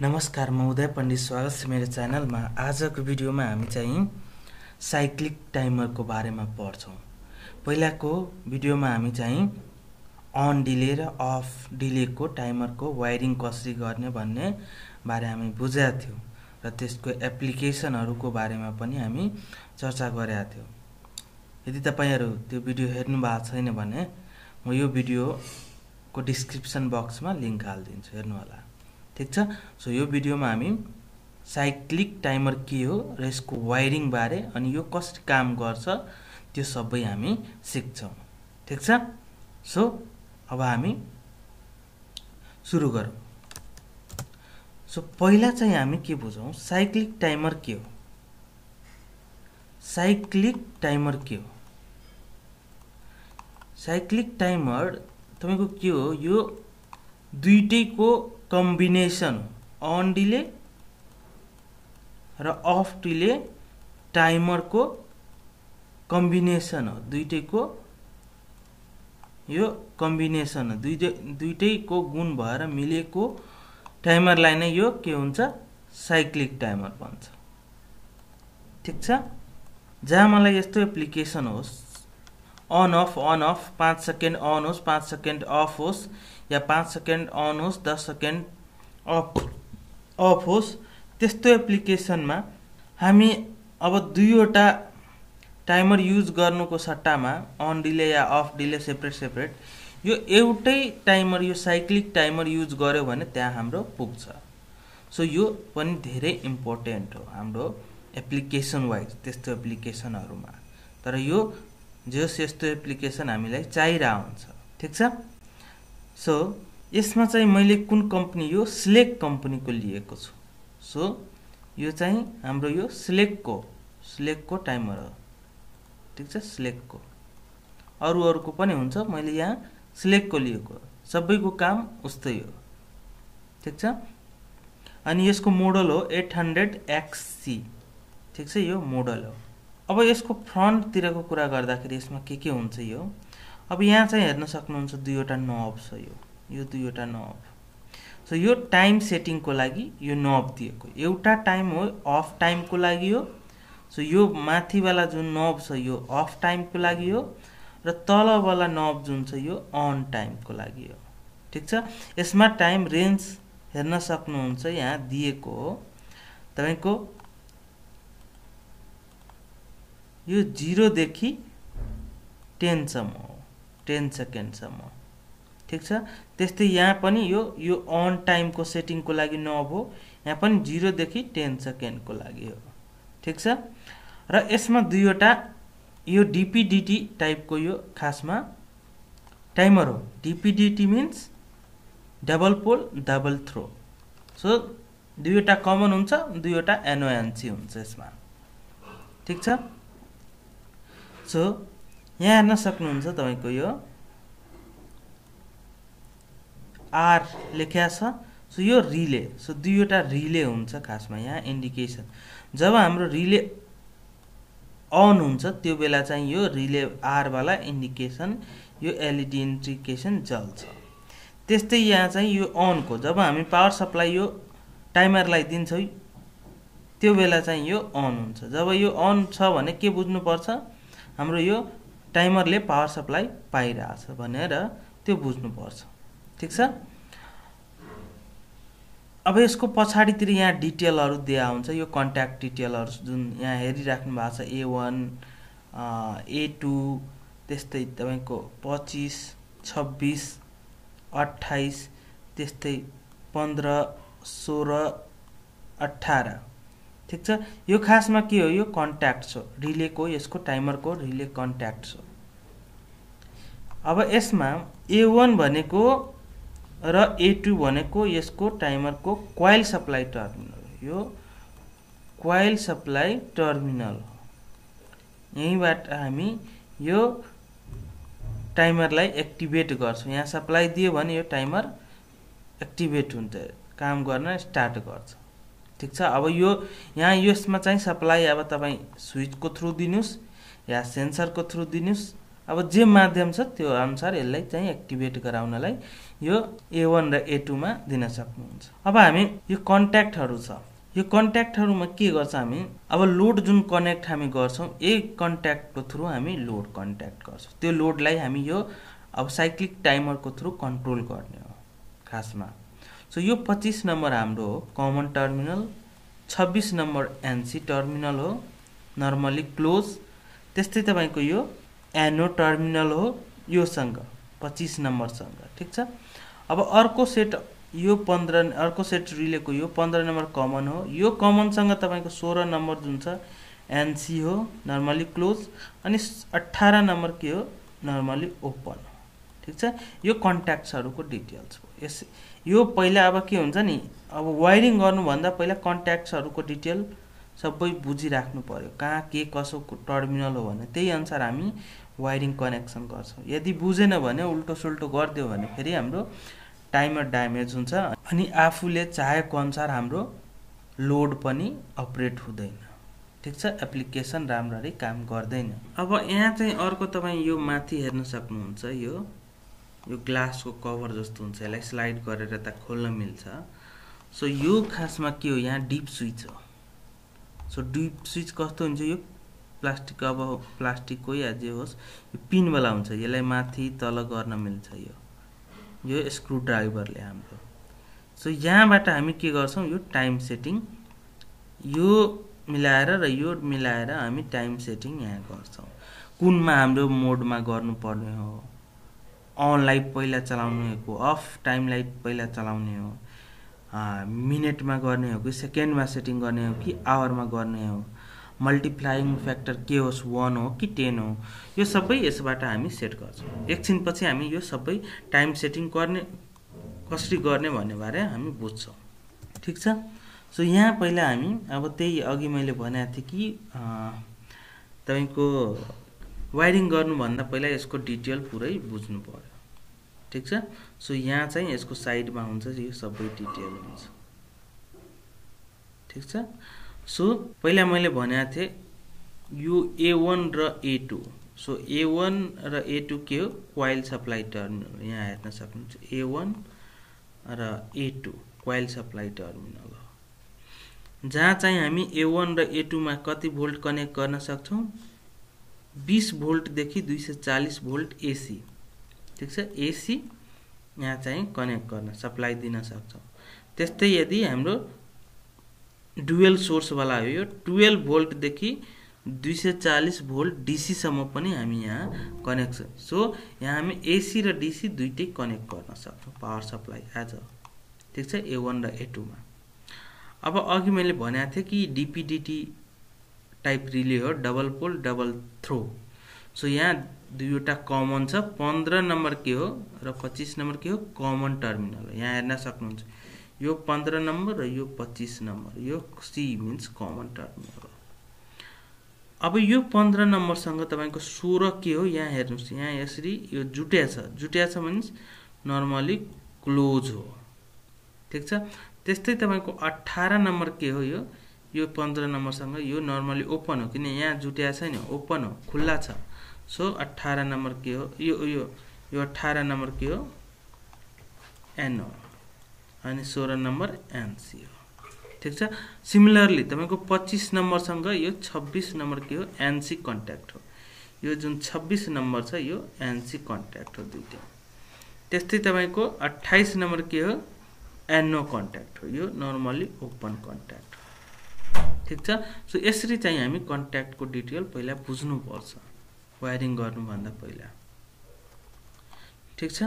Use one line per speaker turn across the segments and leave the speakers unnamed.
नमस्कार, म उदय पण्डित। स्वागत छ मेरो च्यानलमा। आजको भिडियोमा हामी चाहिँ साइक्लिक टाइमरको बारेमा पढ्छौँ। पहिलाको भिडियोमा हामी चाहिँ अन डिले र अफ डिलेको टाइमरको वायरिङ कसरी गर्ने भन्ने बारे हामी बुझेका थियौँ र त्यसको एप्लिकेसनहरूको बारेमा पनि हामी चर्चा गरेका थियौँ। यदि तपाईहरु त्यो भिडियो हेर्नु भएको छैन भने म यो भिडियोको डिस्क्रिप्सन बक्समा लिंक हाल्दिन्छु, हेर्नु होला। ठीक छ। सो यो भिडियोमा हामी साइक्लिक टाइमर के हो र यसको वायरिङ बारे अनि यो कसरी काम गर्छ त्यो सबै हामी सिक्छौं। ठीक छ। सो अब हामी सुरु गरौँ। सो पहिला चाहिँ हामी के बुझौं, साइक्लिक टाइमर के हो। साइक्लिक टाइमर के हो? साइक्लिक टाइमर तपाईको के हो, यो दुईटैको कम्बिनेसन हो। अन डिले र अफ डिले टाइमरको कम्बिनेसन हो। दुईटैको यो कम्बिनेसन हो। दुईटैको गुण भएर मिलेको टाइमरलाई नै यो के हुन्छ, साइक्लिक टाइमर भन्छ। ठीक छ। जहाँ मलाई यस्तो एप्लिकेसन होस्, अन अफ 5 सेकेन्ड अन होस्, 5 सेकेन्ड अफ होस्, या 5 सेकेन्ड अन होस्, 10 सेकेन्ड अफ होस्, त्यस्तो एप्लिकेसनमा हामी अब दुईवटा टाइमर युज गर्नुको सट्टामा अन डिले या अफ डिले सेपरेट यो एउटै टाइमर, यो साइक्लिक टाइमर युज गर्यो भने त्यहाँ हाम्रो पुग्छ। सो यो पनि धेरै इम्पोर्टेन्ट हो हाम्रो एप्लिकेसन वाइज, त्यस्तो एप्लिकेसनहरुमा। तर यो यस्तो एप्लिकेसन हामीलाई चाहिरा हुन्छ। ठीक छ। सो यसमा चाहिँ मैले कुन कम्पनी, यो स्लेक कम्पनीको लिएको छु। सो यो चाहिँ हाम्रो यो स्लेकको टाइमर हो। ठीक छ। स्लेकको अरूको पनि हुन्छ, मैले यहाँ स्लेकको लिएको। सबैको काम उस्तै हो। ठीक छ। अनि यसको मोडल हो 800XC। ठीक छ, यो मोडल हो। अब यसको फ्रन्ट तिरको कुरा गर्दाखेरि यसमा के हुन्छ यो, अब यहाँ चाहिँ हेर्न सक्नुहुन्छ दुईवटा नब छ। यो दुईवटा नब। सो यो टाइम सेटिङ को लागि यो नब दिएको। एउटा टाइम हो अफ टाइम को लागि हो। सो यो माथि वाला जुन नब छ यो अफ टाइम को लागि हो र तल वाला नब जुन छ यो अन टाइम को लागि हो। ठीक छ। यसमा टाइम रेन्ज हेर्न सक्नुहुन्छ, यहाँ दिएको हो तपाईको यो 0 देखि 10 सम्म हो, 10 सेकेन्ड सम्म। ठीक छ। त्यस्तै यहाँ पनि यो अन टाइम को सेटिङ को लागि नब हो। यहाँ पनि 0 देखि 10 सेकेन्ड को लागि हो। ठीक छ। र यसमा दुईवटा यो डीपीडीटी टाइप को यो खासमा टाइमर हो। DPDT means double pole double throw. So दुईवटा कमन हुन्छ, दुईवटा एनओएनसी हुन्छ यसमा। ठीक छ। सो यहाँ हेर्न सक्नुहुन्छ तपाईको यो आर लेख्या छ। सो यो रिले। सो दुईवटा रिले हुन्छ खासमा यहाँ इन्डिकेसन। जब हाम्रो रिले अन हुन्छ त्यो बेला चाहिँ यो रिले आर वाला इन्डिकेसन, यो एलईडी इन्डिकेसन जल्छ। त्यस्तै यहाँ चाहिँ यो अन को जब हामी पावर सप्लाई यो टाइमरलाई दिन्छौं त्यो बेला चाहिँ यो अन हुन्छ। जब यो अन छ भने के बुझ्नु पर्छ, हाम्रो यो टाइमरले पावर सप्लाई पाइरहेछ भनेर त्यो बुझ्नु पर्छ। ठीक छ। अब यसको पछाडीतिर यहाँ डिटेलहरु दिया हुन्छ। यो कन्ट्याक्ट डिटेलहरु जुन यहाँ हेरिराख्नु भएको छ, A1 A2 त्यस्तै तपाईको 25 26 28 त्यस्तै 15 16 18। ठीक छ। यो खासमा के हो, यो कन्ट्याक्ट हो रिलेको, यसको टाइमरको रिले कन्ट्याक्ट हो। अब यसमा A1 भनेको र A2 भनेको यसको टाइमरको कोइल सप्लाई टर्मिनल। यो कोइल सप्लाई टर्मिनल हो। यहीबाट हामी यो टाइमरलाई एक्टिभेट गर्छौं। यहाँ सप्लाई दियो भने यो टाइमर एक्टिभेट हुन्छ, काम गर्न स्टार्ट गर्छ। ठीक छ। अब यो यहाँ यसमा चाहिँ सप्लाई अब तपाई स्विच को थ्रु दिनुस् या सेन्सर को थ्रु दिनुस् अब जे माध्यम छ त्यो अनुसार यसलाई चाहिँ एक्टिभेट गराउनलाई यो A1 र A2 मा दिन सक्नुहुन्छ। अब हामी यो कन्ट्याक्टहरु छ, यो कन्ट्याक्टहरुमा के गर्छ हामी, अब लोड जुन कनेक्ट हामी गर्छौं यही कन्ट्याक्टको थ्रु हामी लोड कन्ट्याक्ट गर्छौं। त्यो लोडलाई हामी यो अब साइक्लिक टाइमरको थ्रु कन्ट्रोल गर्ने हो खासमा। सो यो 25 नम्बर हाम्रो हो common terminal, 26 number NC terminal हो नर्मली क्लोज। त्यस्तै तपाईको यो एनो टर्मिनल हो यो सँग 25 नम्बर सँग, ठीक छ। अब अर्को सेट यो 15 अर्को सेट रिलेको यो 15 नम्बर कमन हो, यो कमन सँग तपाईको 16 नम्बर जुन छ एनसी हो नर्मली क्लोज, अनि 18 नम्बर के हो नर्मली ओपन हो, ठीक छ। यो कन्ट्याक्ट्सहरुको डिटेल्स हो। यस यो पहिला अब के हुन्छ नि, अब वायरिङ गर्नु भन्दा पहिला कन्ट्याक्ट्सहरुको डिटेल सबै बुझिराख्नु पर्यो, कहाँ के कसो टर्मिनल हो भने त्यही अनुसार हामी वायरिङ कनेक्सन गर्छौं। यदि बुझेन भने उल्टो सुल्टो गर्दियो भने फेरि हाम्रो टाइमर ड्यामेज हुन्छ अनि आफूले चाहेको अनुसार हाम्रो लोड पनि अपरेट हुँदैन, ठीक छ। एप्लिकेसन राम्ररी काम गर्दैन। अब यहाँ चाहिँ अर्को तपाई यो माथि हेर्न सक्नुहुन्छ, यो ग्लासको कभर जस्तो हुन्छ, यसलाई स्लाइड गरेर त खोल्न मिल्छ। सो यो खासमा के हो, यहाँ डीप स्विच हो। सो डीप स्विच कस्तो हुन्छ, यो प्लास्टिक अब प्लास्टिकको या जे होस् यो पिन वाला हुन्छ, यसलाई माथि तल गर्न मिल्छ यो स्क्रू ड्राइभरले हाम्रो। सो यहाँबाट हामी के गर्छौं, यो टाइम सेटिङ यो मिलाएर र यो मिलाएर हामी टाइम सेटिङ यहाँ गर्छौं। कुनमा हाम्रो मोडमा गर्नुपर्ने हो, अन लाइट पहिला चलाउने हो, अफ टाइम लाइट पहिला चलाउने हो, मिनेटमा गर्ने हो कि सेकेन्डमा सेटिङ गर्ने हो कि आवरमा गर्ने हो, मल्टिप्लाइङ फ्याक्टर के होस् 1 हो कि 10 हो, यो सबै यसबाट हामी सेट गर्छौं। एकछिनपछि हामी यो सबै टाइम सेटिङ गर्ने कसरी गर्ने भन्ने बारे हामी बुझ्छौं, ठीक छ। सो यहाँ पहिला हामी अब त्यही अघि मैले भनेको थिए कि तपाईको वायरिङ गर्नु भन्दा पहिला यसको डिटेल पुरै बुझ्नु पर्यो, ठीक छ। सो यहाँ चाहिँ यसको साइडमा हुन्छ यो सबै डिटेल हुन्छ, ठीक छ। सो पहिला मैले भनेको थिए यो A1 र A2। सो A1 र A2 के हो, कोइल सप्लाई टर्मिनल यहाँ हेर्न सक्नुहुन्छ, A1 र A2 कोइल सप्लाई टर्मिनल हो, जहाँ चाहिँ हामी A1 र A2 मा कति भोल्ट कनेक्ट गर्न सक्छौं, 20 भोल्ट देखि 240 भोल्ट AC, ठीक छ। AC यहाँ चाहिँ कनेक्ट गर्न सप्लाई दिन सक्छौं। त्यस्तै यदि हाम्रो डुअल सोर्स वाला हो, यो 12 भोल्ट देखि 240 भोल्ट DC सम्म पनि हामी यहाँ कनेक्सन। सो यहाँ हामी AC र DC दुईटै कनेक्ट गर्न सक्छौं पावर सप्लाई आज, ठीक छ, A1 र A2 मा। अब अघि मैले भनेको थिए कि DPDT टाइप रिले हो, double pole double throw. So यहाँ दुईवटा कमन छ, 15 नम्बर के हो र 25 नम्बर के हो कमन टर्मिनल हो। यहाँ हेर्न सक्नुहुन्छ यो 15 नम्बर र यो 25 नम्बर, यो C मिन्स कमन टर्मिनल हो। अब यो 15 नम्बर सँग तपाईको 16 के हो, यहाँ हेर्नुस्, यहाँ यसरी यो जुट्या छ मिन्स नर्मली क्लोज हो, ठीक छ। त्यस्तै तपाईको 18 नम्बर के हो, यो 15 नम्बर सँग यो नर्मली ओपन हो, किन यहाँ जुट्या छैन, ओपन हो, खुल्ला छ। सो 18 नम्बर के हो, यो 18 नम्बर के हो एन हो, अनि 16 नम्बर एनसी हो, ठीक छ। सिमिलरली तपाईको 25 नम्बर सँग यो 26 नम्बर के हो एनसी कन्ट्याक्ट हो, यो जुन 26 नम्बर छ यो एनसी कन्ट्याक्ट हो दुईटै। त्यस्तै तपाईको 28 नम्बर के हो एनो कन्ट्याक्ट हो, यो नर्मली ओपन कन्ट्याक्ट हो, ठीक छ। सो यसरी चाहिँ हामी कन्ट्याक्टको डिटेल पहिला बुझ्नु पर्छ वायरिङ गर्नु भन्दा पहिला, ठीक छ।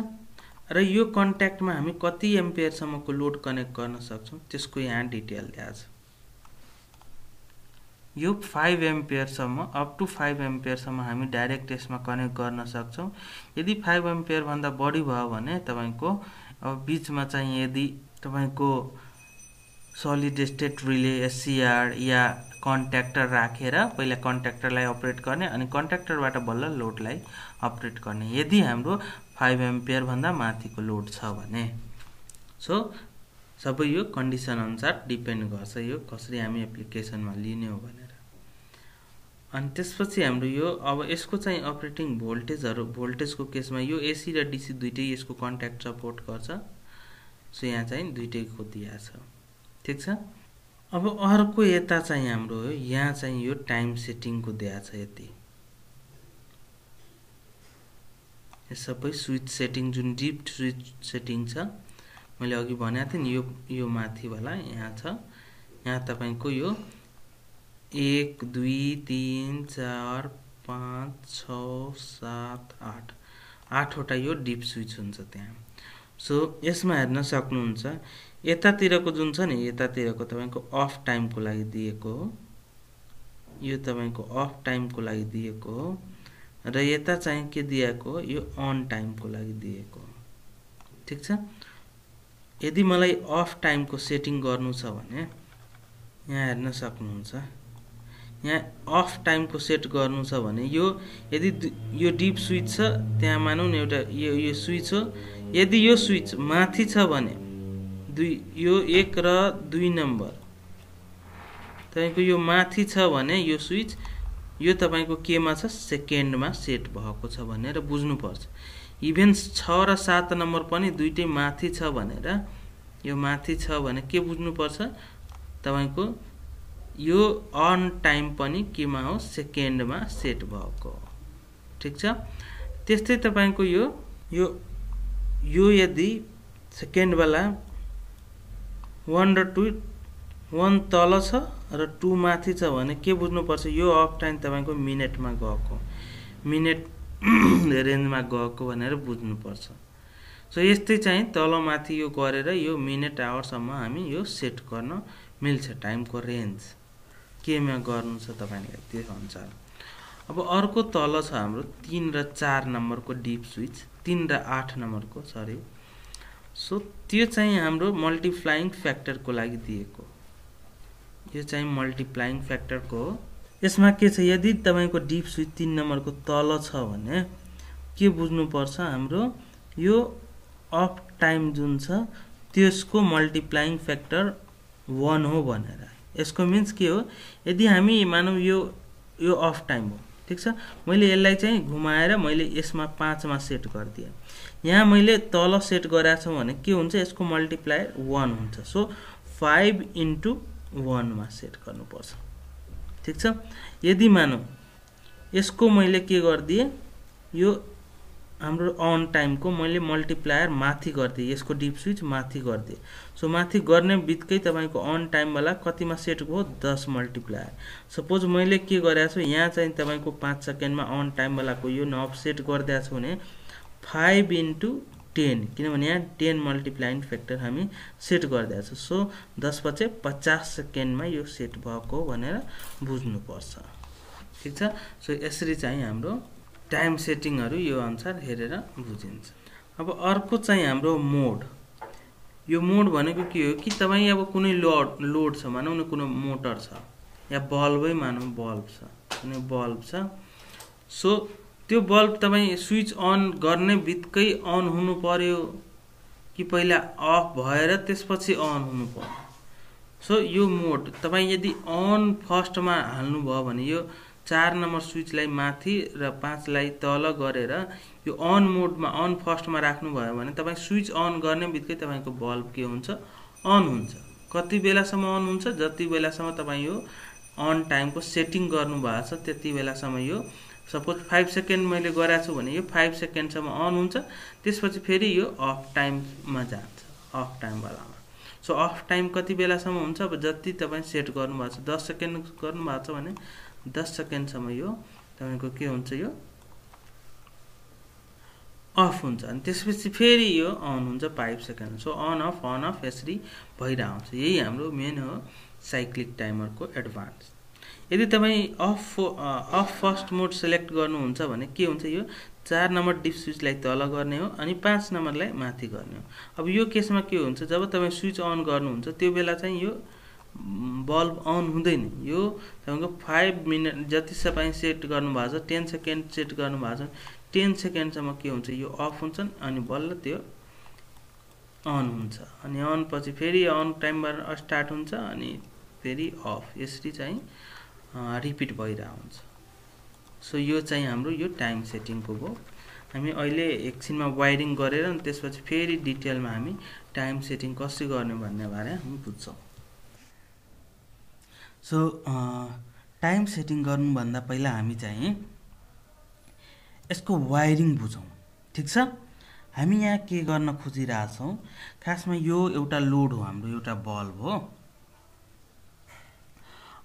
र यो कन्ट्याक्टमा हामी कति एम्पियर सम्मको लोड कनेक्ट गर्न सक्छौं त्यसको यहाँ डिटेल दिएको छ। यो 5 एम्पियर सम्म, अप टु 5 एम्पियर सम्म हामी डाइरेक्ट यसमा कनेक्ट गर्न सक्छौं। यदि 5 एम्पियर भन्दा बढी भयो भने तपाईको अब बीचमा चाहिँ यदि तपाईको सलिड स्टेट रिले SCR या कन्ट्याक्टर राखेर पहिला कन्ट्याक्टरलाई अपरेट गर्ने अनि कन्ट्याक्टरबाट बल्ल लोडलाई अपरेट गर्ने, यदि हाम्रो 5 एम्पियर भन्दा माथिको लोड छ भने। सो सबै यो कन्डिसन अनुसार डिपेन्ड गर्छ, यो कसरी हामी एप्लिकेसनमा लिने हो भनेर। अनि त्यसपछि हाम्रो यो अब यसको चाहिँ अपरेटिङ भोल्टेजहरु भोल्टेजको केसमा यो एसी र डीसी दुईटै यसको कन्ट्याक्ट सपोर्ट गर्छ। सो यहाँ चाहिँ दुईटैको दिया छ। ठीक छ। अब अर्को यता चाहिँ हाम्रो यहाँ चाहिँ यो टाइम सेटिङको दिया छ यति। यो सबै स्विच सेटिङ जुन डीप स्विच सेटिङ छ मैले अघि भनेको थिएँ नि यो माथि वाला यहाँ छ। यहाँ तपाईको यो 1 2 3 4 5 6 7 8 आठवटा यो डीप स्विच हुन्छ त्यहाँ। सो यसमा हेर्न सक्नुहुन्छ यतातिरको जुन छ नि यतातिरको तपाईको अफ टाइमको लागि दिएको हो। यो तपाईको अफ टाइमको लागि दिएको हो र यता चाहिँ के दिएको हो यो अन टाइमको लागि दिएको हो। ठीक छ। यदि मलाई अफ टाइमको सेटिङ गर्नु छ भने यहाँ हेर्न सक्नुहुन्छ यहाँ अफ टाइमको सेट गर्नु छ भने यो यदि यो डीप स्विच छ त्यहाँ मानौ न एउटा यो स्विच हो। यदि यो स्विच माथि छ भने यो 1 र 2 नम्बर तपाईको यो माथि छ भने यो स्विच यो तपाईको केमा छ सेकेन्डमा सेट भएको छ भनेर बुझ्नु पर्छ। इभन 6 र 7 नम्बर पनि दुईटै माथि छ भनेर यो माथि छ भने के बुझ्नु पर्छ तपाईको यो अन टाइम पनि केमा हो सेकेन्डमा सेट भएको हो। ठीक छ। त्यस्तै तपाईको यो यदि सेकेन्ड वाला 1 र 2 1 तल छ र 2 माथि छ भने के बुझ्नु पर्छ यो अफ टाइम तपाईको मिनेटमा गएको मिनेट रेन्जमा गएको भनेर बुझ्नु पर्छ। सो यस्तै चाहिँ तल माथि यो गरेर यो मिनेट आवर सम्म हामी यो सेट गर्न मिल्छ टाइमको रेन्ज केमा गर्नु छ तपाईलाई त्यो अनुसार। अब अर्को तल छ हाम्रो 3 र 4 नम्बरको डीप स्विच 3 र 8 नम्बरको सरी। सो त्यो चाहिँ हाम्रो मल्टिप्लाइङ फ्याक्टरको लागि दिएको। यो चाहिँ मल्टिप्लाइङ फ्याक्टरको हो। यसमा के छ यदि तपाईको डीप स्विच 3 नम्बरको तल छ भने के बुझ्नु पर्छ हाम्रो यो अफ टाइम जुन छ त्यसको मल्टिप्लाइङ फ्याक्टर 1 हो भनेर। यसको मिन्स के हो यदि हामी मानौ यो अफ टाइम हो। ठीक छ। मैले यसलाई चाहिँ घुमाएर मैले यसमा 5 मा सेट गर्दिए। यहाँ मैले तल सेट गरेको छु भने के हुन्छ यसको मल्टिप्लायर 1 हुन्छ। सो 5 * 1 मा सेट गर्नुपर्छ। ठीक छ। यदि मानौ यसको मैले के गर्दिए यो हाम्रो अन टाइमको मैले मल्टिप्लायर माथि गर्दिए यसको डीप स्विच माथि गर्दिए। सो माथि गर्ने बित्तिकै तपाईको अन टाइम वाला कतिमा सेट भयो 10 मल्टिप्लायर। सपोज मैले के गरेको छु यहाँ चाहिँ तपाईको 5 सेकेन्डमा अन टाइम वालाको यो नब सेट गर्दैछु भने 5 * 10 किनभने यहाँ 10 मल्टिप्लाइङ फ्याक्टर हामी सेट गर्दैछु। सो 10 पछि 50 सेकेन्डमा यो सेट भएको भनेर बुझ्नु पर्छ। ठीक छ। सो यसरी चाहिँ हाम्रो टाइम सेटिङहरु यो अनुसार हेरेर बुझिन्छ। अब अर्को चाहिँ हाम्रो मोड। यो मोड भनेको के हो कि तपाई अब कुनै लोड छ मानौ न कुनै मोटर छ या बल्बै मानौ बल्ब छ कुनै बल्ब छ। सो त्यो बल्ब तपाई स्विच अन गर्ने बित्तिकै अन हुनु पर्यो कि पहिला अफ भएर त्यसपछि अन हुनु पर्यो। सो यो मोड तपाई यदि अन फर्स्टमा हाल्नु भयो भने यो 4 नम्बर स्विचलाई माथि र 5 लाई तल गरेर यो अन मोडमा अन फर्स्टमा राख्नु भयो भने तपाई स्विच अन गर्ने बित्तिकै तपाईको बल्ब के हुन्छ अन हुन्छ। कति बेलासम्म अन हुन्छ जति बेलासम्म तपाई यो अन टाइमको सेटिङ गर्नु भएको छ त्यति बेलासम्म यो सपोज 5 सेकेन्ड मैले गरेको छु भने यो 5 सेकेन्डसम्म अन हुन्छ। त्यसपछि फेरि यो अफ टाइममा जान्छ अफ टाइम वालामा। सो अफ टाइम कति बेलासम्म हुन्छ अब जति तपाई सेट गर्नु भएको छ 10 सेकेन्ड गर्नु भएको छ भने 10 सेकेन्डसम्म यो तपाईको के हुन्छ यो अफ हुन्छ अनि त्यसपछि फेरि यो अन हुन्छ 5 सेकेन्ड। सो अन अफ यसरी भइरान्छ। यही हाम्रो मेन हो साइक्लिक टाइमरको एडभान्स। यदि तपाई अफ फर्स्ट मोड सिलेक्ट गर्नुहुन्छ भने के हुन्छ यो 4 नम्बर डीप स्विचलाई तल गर्ने हो अनि 5 नम्बरलाई माथि गर्ने हो। अब यो केसमा के हुन्छ जब तपाई स्विच अन गर्नुहुन्छ त्यो बेला चाहिँ यो बल्ब अन हुँदैन। यो तपाईको 5 मिनेट जति तपाईं सेट गर्नु भएको छ 10 सेकेन्ड सेट गर्नु भएको छ 10 सेकेन्डसम्म के हुन्छ यो अफ हुन्छ अनि बल्ल त्यो अन हुन्छ अनि अन पछि फेरि अन टाइमर स्टार्ट हुन्छ अनि फेरि अफ। यसरी चाहिँ रिपिट भइरा हुन्छ। सो यो चाहिँ हाम्रो यो टाइम सेटिङको भयो। हामी अहिले एकछिनमा वायरिङ गरेर अनि त्यसपछि फेरि डिटेलमा हामी टाइम सेटिङ कसरी गर्ने भन्ने बारे हामी बुझ्छौँ। सो टाइम सेटिङ गर्नुभन्दा पहिला हामी चाहिँ यसको वायरिङ बुझौँ, ठिक छ। हामी यहाँ के गर्न खोजिरहेछौँ, खासमा यो एउटा लोड हो, हाम्रो एउटा बल्ब हो।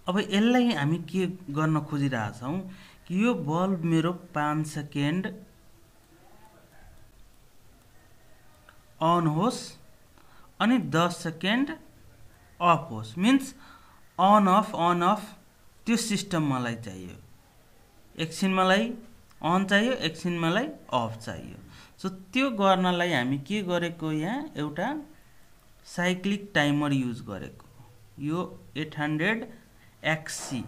अब यसलाई हामी के गर्न खोजिरहेछौँ कि यो बल्ब मेरो 5 सेकेन्ड अन होस् अनि 10 सेकेन्ड अफ होस्। मिन्स अन अफ त्यो सिस्टम मलाई चाहियो। एकछिन मलाई अन चाहियो, एकछिन मलाई अफ चाहियो। सो त्यो गर्नलाई हामी के गरेको, यहाँ एउटा साइक्लिक टाइमर युज गरेको। यो 800XC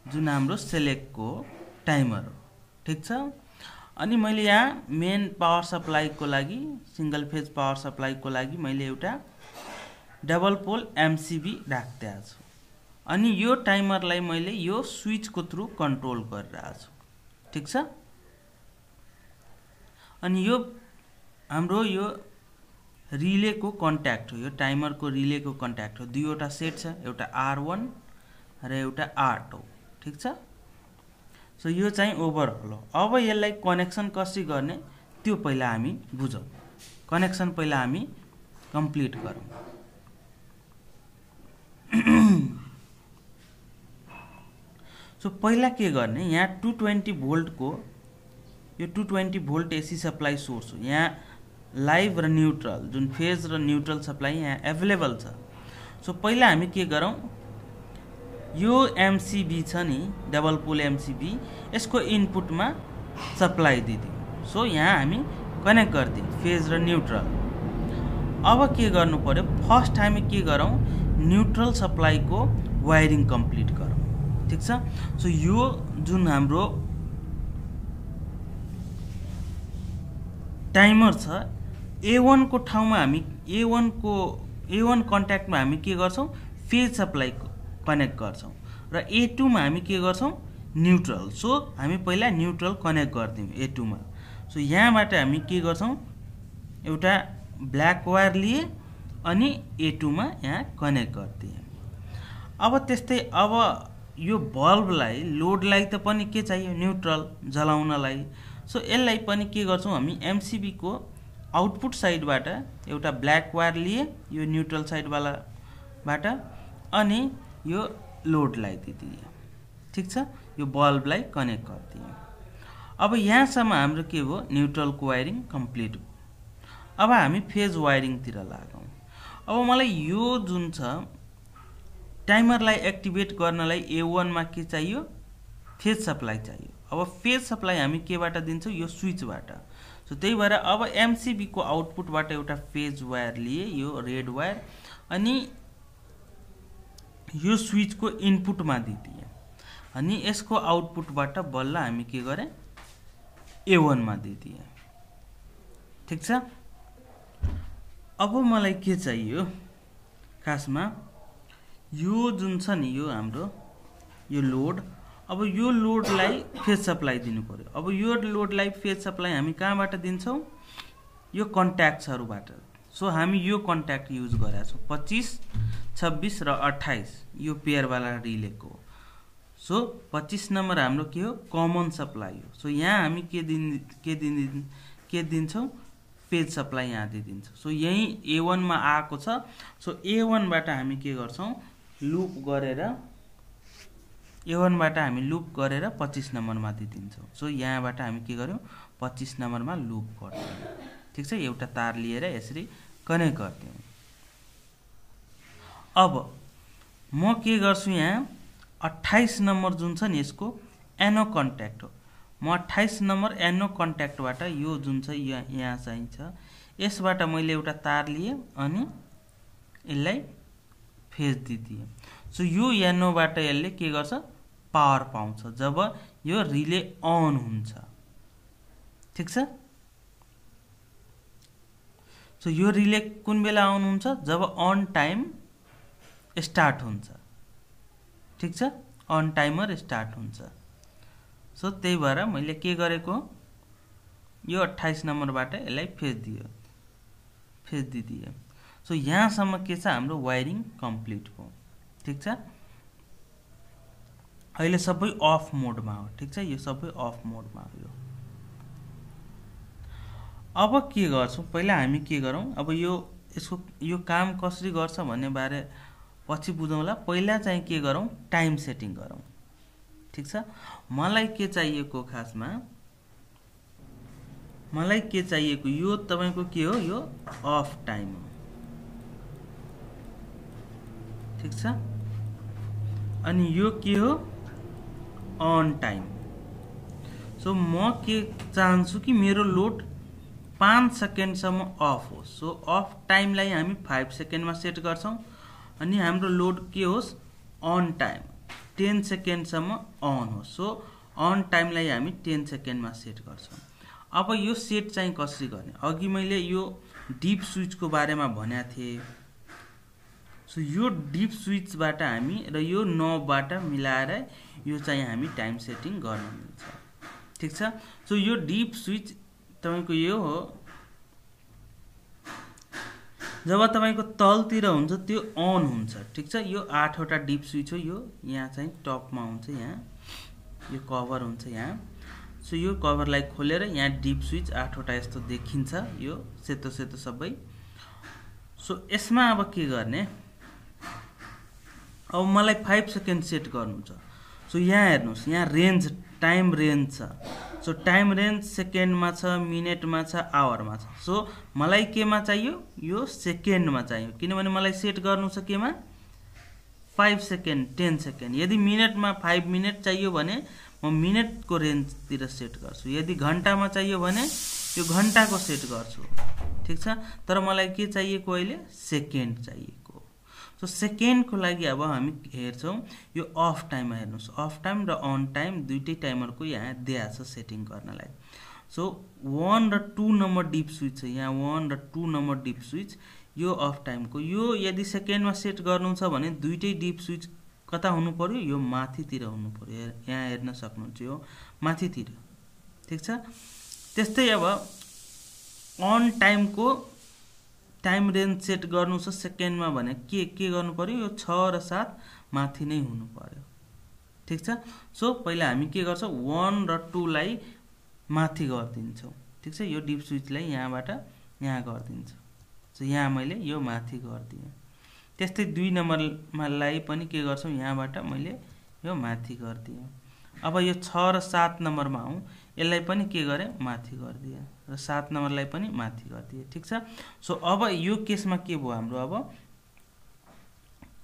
जुन हाम्रो सेलेक्टको टाइमर हो, ठिक छ। अनि मैले यहाँ मेन पावर सप्लाईको लागि, सिंगल फेज पावर सप्लाईको लागि मैले एउटा डबल पोल MCB राख्दै छु। अनि यो टाइमरलाई मैले यो स्विचको थ्रु कन्ट्रोल गरिरहेको छु, ठिक छ। अनि यो हाम्रो यो रिलेको कन्ट्याक्ट हो, यो टाइमरको रिलेको कन्ट्याक्ट हो। दुईवटा सेट छ, एउटा R1 र एउटा R2, ठिक छ। सो यो चाहिँ ओभरअल हो। अब यसलाई कनेक्सन कसरी गर्ने त्यो पहिला हामी बुझौँ। कनेक्सन पहिला हामी कम्प्लिट गरौँ। सो पहिला के गर्ने, यहाँ 220 भोल्टको यो 220 भोल्ट AC सप्लाई सोर्स हो। यहाँ लाइभ र न्यूट्रल जुन फेज र न्यूट्रल सप्लाई यहाँ एभाइलेबल छ। सो पहिला हामी के गरौँ, यो MCB छ नि, डबल पोल MCB, यसको इनपुटमा सप्लाई दिदिउँ। सो यहाँ हामी कनेक्ट गरिदिउँ फेज र न्यूट्रल। अब के गर्नु पर्यो, फर्स्ट हामी के गरौँ, न्यूट्रल सप्लाईको वायरिङ कम्प्लिट गरौँ, ठिक छ। सो यो जुन हाम्रो टाइमर छ, A1 को ठाउँमा हामी A1 कन्ट्याक्टमा हामी के गर्छौँ, फेज सप्लाई कनेक्ट गर्छौँ र A2 मा हामी के गर्छौँ, न्यूट्रल। सो हामी पहिला न्यूट्रल कनेक्ट गर्दियौँ A2 मा। सो यहाँबाट हामी के गर्छौँ, एउटा ब्ल्याक वायर लिए अनि A2 मा यहाँ कनेक्ट गर्दियौँ। अब त्यस्तै अब यो बल्बलाई लोडलाई त पनि के चाहियो, न्यूट्रल जलाउनलाई। सो यसलाई पनि के गर्छौँ, हामी MCB को आउटपुट साइडबाट एउटा ब्ल्याक वायर लिए यो न्यूट्रल साइडवालाबाट अनि यो लोडलाई दिदियो, ठिक छ। यो बल्बलाई कनेक्ट गरिदियो। अब यहाँसम्म हाम्रो के भयो, न्यूट्रलको वायरिङ कम्प्लिट भयो। अब हामी फेज वायरिङतिर लागौँ। अब मलाई यो जुन छ टाइमरलाई एक्टिभेट गर्नलाई A1 मा के चाहियो, फेज सप्लाई चाहियो। अब फेज सप्लाई हामी केबाट दिन्छौँ, यो स्विचबाट। सो त्यही भएर अब MCB को आउटपुटबाट एउटा फेज वायर लिए, यो रेड वायर, अनि यो स्विचको इनपुटमा दिदिए अनि यसको आउटपुटबाट बल्ल हामी के गरे, A1 मा दिदिए, ठिक छ। अब मलाई के चाहियो, खासमा यो जुन छ नि, यो हाम्रो यो लोड। अब यो लोडलाई फेज सप्लाई दिनु पर्यो। अब यो लोडलाई फेज सप्लाई हामी कहाँबाट दिन्छौँ, यो कन्ट्याक्ट्सहरुबाट। सो हामी यो कन्ट्याक्ट युज गरेका छौँ, 25, 26 र 28 यो पेयरवाला रिलेको। सो 25 नम्बर हाम्रो के हो, कमन सप्लाई हो। सो यहाँ हामी के दिन्छौँ, फेज सप्लाई यहाँ दिन्छौँ। सो यही A1 मा आएको छ। सो A1 बाट हामी के गर्छौँ, लुप गरेर A1 बाट हामी लुप गरेर 25 नम्बरमा दिन्छौँ। सो यहाँबाट हामी के गर्यौँ, 25 नम्बरमा लुप गर्छौँ, ठिक छ। एउटा तार लिएर यसरी कनेक्ट गर्दियौँ। अब म के गर्छु, यहाँ 28 नम्बर जुन छ नि, यसको एनो कन्ट्याक्ट हो। म 28 नम्बर एनो कन्ट्याक्टबाट यो जुन छ यहाँ चाहिन्छ, यसबाट मैले एउटा तार लिए अनि यसलाई फेज दिदिए। सो यो एनोबाट यसले के गर्छ, पावर पाउँछ जब यो रिले अन हुन्छ, ठिक छ। सो यो रिले कुन बेला अन हुन्छ, जब अन टाइम स्टार्ट हुन्छ, ठिक छ। अन टाइमर स्टार्ट हुन्छ। सो त्यही भएर मैले के गरेको यो 28 नम्बरबाट यसलाई फेच दिदिए। सो यहाँसम्म के छ हाम्रो वायरिङ कम्प्लिट भयो। ठीक छ, अहिले सबै अफ मोडमा हो। ठीक छ, यो सबै अफ मोडमा हो। यो अब के गर्छौं, पहिला हामी के गरौं, अब यो काम कसरी गर्छ भन्ने बारे पछि बुझौँला। पहिला चाहिँ के गरौं, टाइम सेटिङ गरौं। ठीक छ, मलाई के चाहिएको, खासमा मलाई के चाहिएको, यो तपाईको के हो, यो अफ टाइम हो। ठीक छ, अनि यो के हो, अन टाइम। सो म के चाहन्छु कि मेरो लोड 5 सेकेन्डसम्म अफ होस्। सो अफ टाइमलाई हामी 5 सेकेन्डमा सेट गर्छौं, अनि हाम्रो लोड के होस्, अन टाइम 10 सेकेन्डसम्म अन होस्। सो अन टाइमलाई हामी 10 सेकेन्डमा सेट गर्छौं। अब यो सेट चाहिँ कसरी गर्ने, अघि मैले यो डिप स्विचको बारेमा भनेको थिएँ। सो यो डिप स्विचबाट हामी र यो नबबाट मिलाएर यो चाहिँ हामी टाइम सेटिङ गर्न मिल्छ। ठीक छ, सो यो डिप स्विच तपाईको यो हो, जब तपाईको तलतिर हुन्छ त्यो अन हुन्छ। ठीक छ, यो 8 वटा डिप स्विच हो। यो यहाँ चाहिँ टपमा हुन्छ, यहाँ यो कभर हुन्छ यहाँ। सो यो कभरलाई खोलेर यहाँ डिप स्विच 8 वटा यस्तो देखिन्छ, यो सेतो सेतो सबै। सो यसमा अब के गर्ने, अब मलाई 5 सेकेन्ड सेट गर्नु छ। सो यहाँ हेर्नुस्, यहाँ रेन्ज, टाइम रेन्ज छ। सो टाइम रेन्ज सेकेन्डमा छ, मिनेटमा छ, आवरमा छ। सो मलाई केमा चाहियो, यो सेकेन्डमा चाहियो, किनभने मलाई सेट गर्नु छ केमा, 5 सेकेन्ड, 10 सेकेन्ड। यदि मिनेटमा 5 मिनेट चाहियो भने म मिनेटको रेन्जतिर सेट गर्छु, यदि घण्टामा चाहियो भने यो घण्टाको सेट गर्छु। ठीक छ, तर मलाई के चाहिएको अहिले, सेकेन्ड चाहिएको। सो सेकेन्डको लागि अब हामी हेर्छौं, यो अफ टाइममा हेर्नुस्, अफ टाइम र अन टाइम दुईटै टाइमरको यहाँ दिया छ सेटिङ गर्नलाई। सो 1 र 2 नम्बर डिप स्विच छ, यहाँ 1 र 2 नम्बर डिप स्विच, यो अफ टाइमको। यो यदि सेकेन्डमा सेट गर्नु छ भने दुईटै डिप स्विच कता हुनु पर्यो, यो माथितिर हुनु पर्यो। यहाँ हेर्न सक्नुहुन्छ, यो माथितिर। ठीक छ, त्यस्तै अब अन टाइमको टाइम रेन्ज सेट गर्नु छ सेकेन्डमा भने के गर्नु पर्यो, यो 6 र 7 माथि नै हुनु पर्यो। ठीक छ, सो पहिला हामी के गर्छौं, 1 र 2 लाई माथि गर्दिन्छौं। ठीक छ, यो डिप स्विचलाई यहाँबाट यहाँ गर्दिन्छौं। सो यहाँ मैले यो माथि गर्दिएँ। त्यस्तै 2 नम्बरलाई पनि के गर्छौं, यहाँबाट मैले यो माथि गर्दिएँ। अब यो 6 र 7 नम्बरमा आउँ, यसलाई पनि के गरे, माथि गर्दिए, र 7 नम्बरलाई पनि माथि गर्दिए। ठीक छ, सो अब यो केसमा के भयो हाम्रो, अब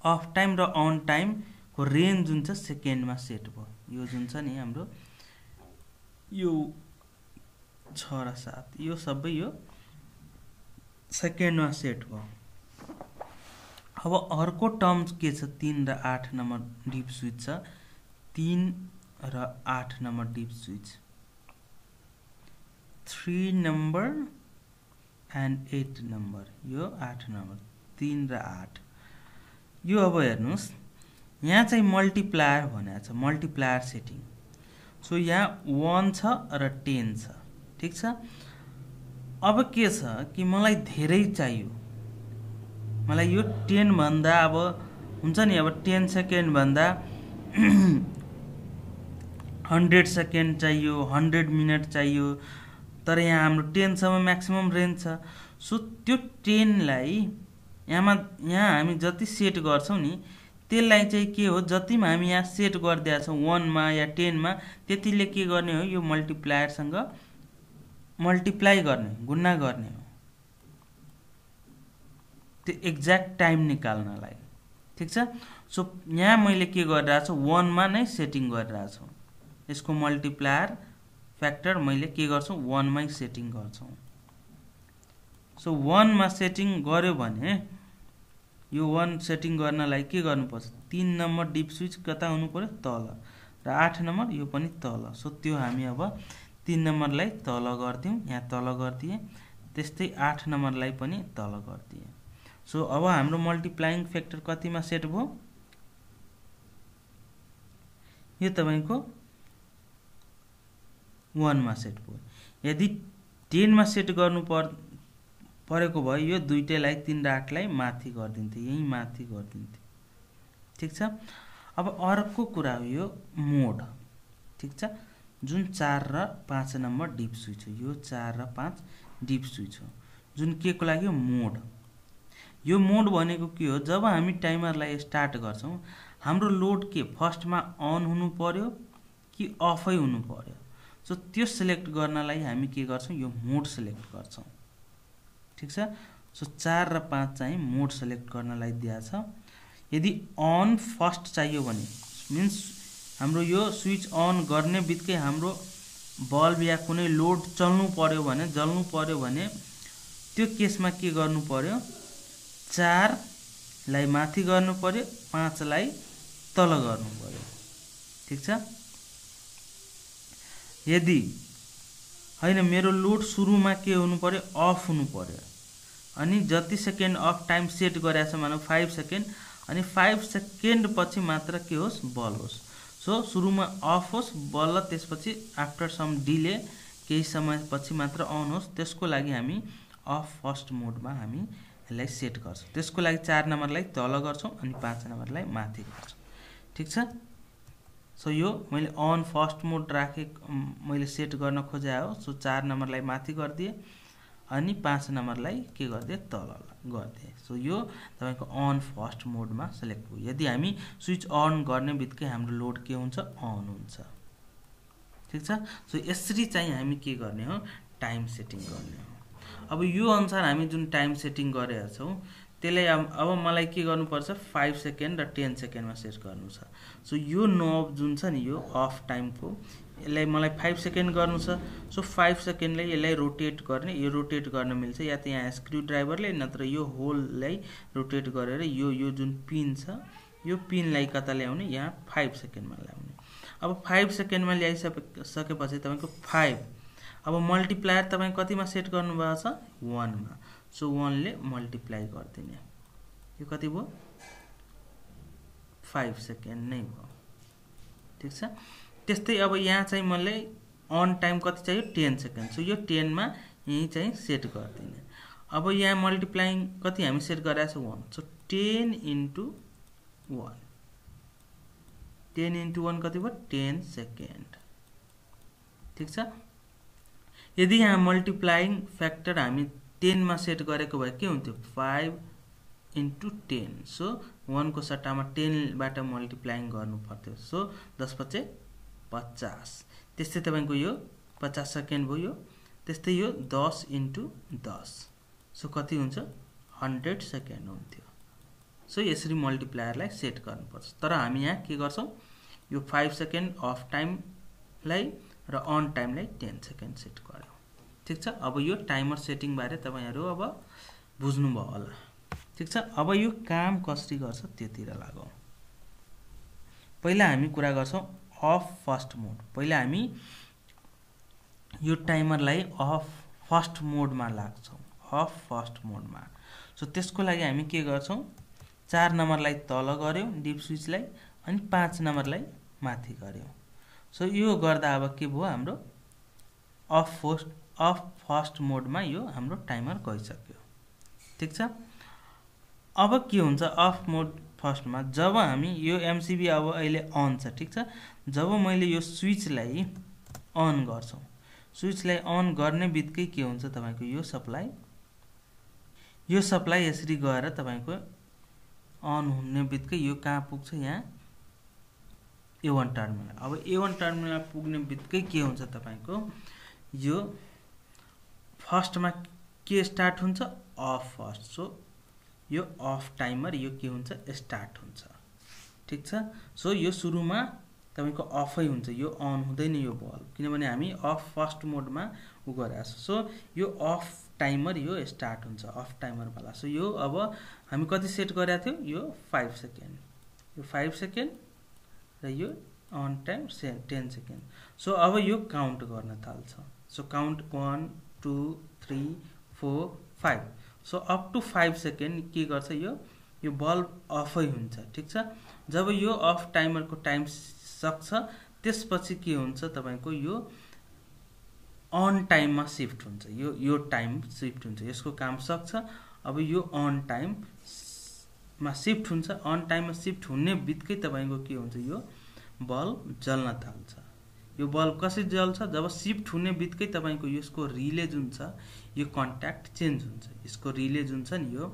अफ टाइम र अन टाइम को रेन्ज जुन छ सेकेन्डमा सेट भयो। यो जुन छ नि हाम्रो यो 6 र 7, यो सबै यो सेकेन्डमा सेट भयो। अब अर्को टर्म के छ, 3 र 8 नम्बर डिप स्विच छ। 3 र 8 number dip switch, 3 number and 8 number, यो 8 नम्बर, 3 र 8। यो अब हेर्नुस्, यहाँ चाहिँ मल्टिप्लायर भनेको छ, मल्टिप्लायर सेटिङ। सो यहाँ 1 छ र 10 छ। ठीक छ, अब के छ कि मलाई धेरै चाहियो, मलाई यो 10 भन्दा, अब हुन्छ नि, अब 10 सेकेन्ड भन्दा 100 सेकेन्ड चाहियो, 100 मिनट चाहियो, तर यहाँ हाम्रो 10 सम्म म्याक्सिमम रेन्ज छ। सो त्यो 10 लाई यहाँ हामी जति सेट गर्छौं नि, त्यसलाई चाहिँ के हो, जतिमा हामी यहाँ सेट गर्दिया छौं 1 मा या 10 मा, त्यतिले के गर्ने हो, यो मल्टिप्लायरसँग मल्टिप्लाई गर्ने, गुणा गर्ने हो, त्यो एक्ज्याक्ट टाइम निकाल्नलाई। ठीक छ, सो यहाँ मैले के गरिरहेको छु, 1 मा नै सेटिङ गरिरहेको छु। यसको मल्टिप्लायर फ्याक्टर मैले के गर्छु, 1 मै सेटिङ गर्छु। सो 1 मा सेटिङ गर्यो भने यो 1 सेटिङ गर्नलाई के गर्नुपर्छ, 3 नम्बर डिप स्विच कता हुनु पर्यो, तल, र 8 नम्बर यो पनि तल। सो त्यो हामी अब 3 नम्बरलाई तल गर्दियौं, यहाँ तल गर्दिए, त्यस्तै 8 नम्बरलाई पनि तल गर्दिए। सो अब हाम्रो मल्टिप्लाइङ फ्याक्टर कतिमा सेट भयो, यो तपाईको 1 मा सेट भयो। यदि 10 मा सेट गर्नु परेको भए यो दुईटैलाई 3 र 8 लाई माथि गरिदिन्थे, यही माथि गरिदिन्थे। ठीक छ। अब अर्को कुरा हो यो मोड। ठीक छ, जुन 4 र 5 नम्बर डिप स्विच हो, यो 4 र 5 डिप स्विच हो, जुन के को लागि मोड। यो मोड भनेको के हो, जब हामी टाइमरलाई स्टार्ट गर्छौं हाम्रो लोड के फर्स्टमा अन हुनु पर्यो कि अफै हुनु पर्यो। सो त्यो सिलेक्ट गर्नलाई हामी के गर्छौं, यो मोड सिलेक्ट गर्छौं। ठीक छ। सो 4 र 5 चाहिँ मोड सिलेक्ट गर्नलाई दिया छ। यदि अन फर्स्ट चाहियो भने मिन्स हाम्रो यो स्विच अन गर्ने बित्तिकै हाम्रो बल्ब या कुनै लोड चल्नु पर्यो भने जल्नु पर्यो भने त्यो केसमा के गर्नु पर्यो, 4 लाई माथि गर्नु पर्यो, 5 लाई तल गर्नु पर्यो। ठीक छ। यदि हैन मेरो लोड सुरुमा के हुनु पर्यो, अफ हुनु पर्यो, अनि जति सेकेन्ड अफ टाइम सेट गरेछ मानौ 5 सेकेन्ड, अनि 5 सेकेन्ड पछि मात्र के होस्, बल होस्। सो सुरुमा अफ होस् बल्ल त्यसपछि आफ्टर सम डिले केही समय पछि मात्र अन होस्, त्यसको लागि हामी अफ फर्स्ट मोडमा हामी यसलाई सेट गर्छौं। त्यसको लागि 4 नम्बरलाई तल गर्छौं अनि 5 नम्बरलाई माथि गर्छौं। ठीक छ। सो यो मैले अन फर्स्ट मोड राखे, मैले सेट गर्न खोजे हो। सो 4 नम्बरलाई माथि गरिदिए अनि 5 नम्बरलाई के गरिदिए, तल गरिदिए। सो यो तपाईको अन फर्स्ट मोडमा सिलेक्ट भयो। यदि हामी स्विच अन गर्ने बित्तिकै हाम्रो लोड के हुन्छ, अन हुन्छ। ठीक छ। सो यसरी चाहिँ हामी के गर्ने हो, टाइम सेटिङ गर्ने हो। अब यो अनुसार हामी जुन टाइम सेटिङ गरेका छौं त्यसलाई अब मलाई के गर्नुपर्छ, 5 सेकेन्ड र 10 सेकेन्डमा सेट गर्नु छ। सो यो नोब जुन छ नि यो अफ टाइमको, यसलाई मलाई 5 सेकेन्ड गर्नु छ। सो 5 सेकेन्डलाई यसलाई रोटेट गर्ने, यो रोटेट गर्न मिल्छ या त यहाँ स्क्रू ड्राइभरले, नत्र यो होललाई रोटेट गरेर यो जुन पिन छ यो पिनलाई कता ल्याउने, यहाँ 5 सेकेन्डमा ल्याउने। अब 5 सेकेन्डमा ल्याइसकेपछि तपाईको 5, अब मल्टिप्लायर तपाई कतिमा सेट गर्नुभएको छ, 1 मा। सो 1 ले मल्टिप्लाई गर्दिने, यो कति भयो, 5 सेकेन्ड नै भयो। ठीक छ। त्यस्तै अब यहाँ चाहिँ मलाई अन टाइम कति चाहियो, 10 सेकेन्ड। सो यो 10 मा यही चाहिँ सेट गर्दिने। अब यहाँ मल्टिप्लाइङ कति हामी सेट गरेछ, 1। सो 10 इन्टु 1, 10 इन्टु 1 कति भयो, 10 सेकेन्ड। ठीक छ। यदि यहाँ मल्टिप्लाइङ फ्याक्टर हामी 10 मा सेट गरेको भए के हुन्थ्यो, 5 इन्टु 10। सो 1 को सट्टामा 10 बाट मल्टिप्लाइङ गर्नु पर्थ्यो। सो 10 × 50। त्यस्तै तपाईको यो 50 सेकेन्ड भयो। त्यस्तै यो 10 इन्टु 10। सो कति हुन्छ, 100 सेकेन्ड हुन्थ्यो। सो यसरी मल्टिप्लायरलाई सेट गर्नुपर्छ। तर हामी यहाँ के गर्छौं, यो 5 सेकेन्ड अफ टाइमलाई र अन टाइमलाई 10 सेकेन्ड सेट गर्यौं। ठीक छ। अब यो टाइमर सेटिङ बारे तपाईहरु अब बुझ्नु भयो होला। ठीक छ। अब यो काम कसरी गर्छ त्यतिर लागौं। पहिला हामी कुरा गर्छौं अफ फर्स्ट मोड। पहिला हामी यो टाइमरलाई अफ फर्स्ट मोडमा लाग्छौं, अफ फर्स्ट मोडमा। सो त्यसको लागि हामी के गर्छौं, 4 नम्बरलाई तल गर्यौं डिप स्विचलाई, अनि 5 नम्बरलाई माथि गर्यौं। सो यो गर्दा अब के भयो, हाम्रो अफ फर्स्ट मोडमा यो हाम्रो टाइमर गइसक्यो। ठीक छ। अब के हुन्छ अफ मोड फर्स्टमा, जब हामी यो एमसीबी अब अहिले अन छ। ठीक छ। जब मैले यो स्विचलाई अन गर्छौं, स्विचलाई अन गर्ने बित्तिकै के हुन्छ, तपाईको यो सप्लाई यसरी गएर तपाईको अन हुने बित्तिकै यो कहाँ पुग्छ, यहाँ A1 टर्मिनल। अब A1 टर्मिनल पुग्ने बित्तिकै के हुन्छ, तपाईको यो फर्स्टमा के स्टार्ट हुन्छ, अफ फर्स्ट। सो यो अफ टाइमर यो के हुन्छ, स्टार्ट हुन्छ। ठीक छ। सो यो सुरुमा तपाईको अफै हुन्छ, यो अन हुँदैन यो बल्ब, किनभने हामी अफ फर्स्ट मोडमा उ गरेछ। सो यो अफ टाइमर यो स्टार्ट हुन्छ, अफ टाइमर वाला। सो यो अब हामी कति सेट गरेका थियौ, यो 5 सेकेन्ड, यो 5 सेकेन्ड र यो अन टाइम 10 सेकेन्ड। सो अब यो काउन्ट गर्न थाल्छ। So count 1 2 3 4 5। So up to 5 second के गर्छ, यो बल्ब अफै हुन्छ। ठीक छ। जब यो अफ टाइमरको टाइम सक्छ त्यसपछि के हुन्छ, तपाईको यो अन टाइममा सिफ्ट हुन्छ, यो टाइम सिफ्ट हुन्छ, यसको काम सक्छ। अब यो अन टाइममा सिफ्ट हुन्छ, अन टाइममा सिफ्ट हुने बित्तिकै तपाईँको के हुन्छ, यो बल्ब जल्न थाल्छ। यो बल्ब कसरी जल्छ, जब सिफ्ट हुने बित्तिकै तपाईँको यसको रिले जुन छ यो कन्ट्याक्ट चेन्ज हुन्छ। यसको रिले जुन छ नि यो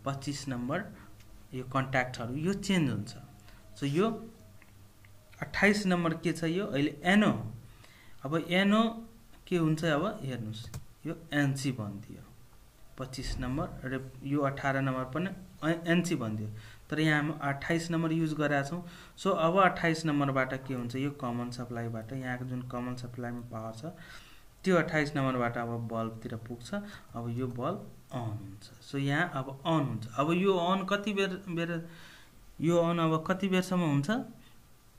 25 नम्बर यो कन्ट्याक्टहरू यो चेन्ज हुन्छ। सो यो 28 नम्बर के छ, यो अहिले एनो। अब एनो के हुन्छ, अब हेर्नुहोस् यो एनसी बनिदियो 25 नम्बर र यो 18 नम्बर पनि एनसी बनिदियो, तर यहाँ हामी 28 नम्बर युज गरेका छौँ। सो अब 28 नम्बरबाट के हुन्छ, यो कमन सप्लाईबाट यहाँको जुन कमन सप्लाईमा पावर छ त्यो 28 नम्बरबाट अब बल्बतिर पुग्छ। अब यो बल्ब अन हुन्छ। सो यहाँ अब अन हुन्छ। अब यो अन कति बेर यो अन अब कति बेरसम्म हुन्छ,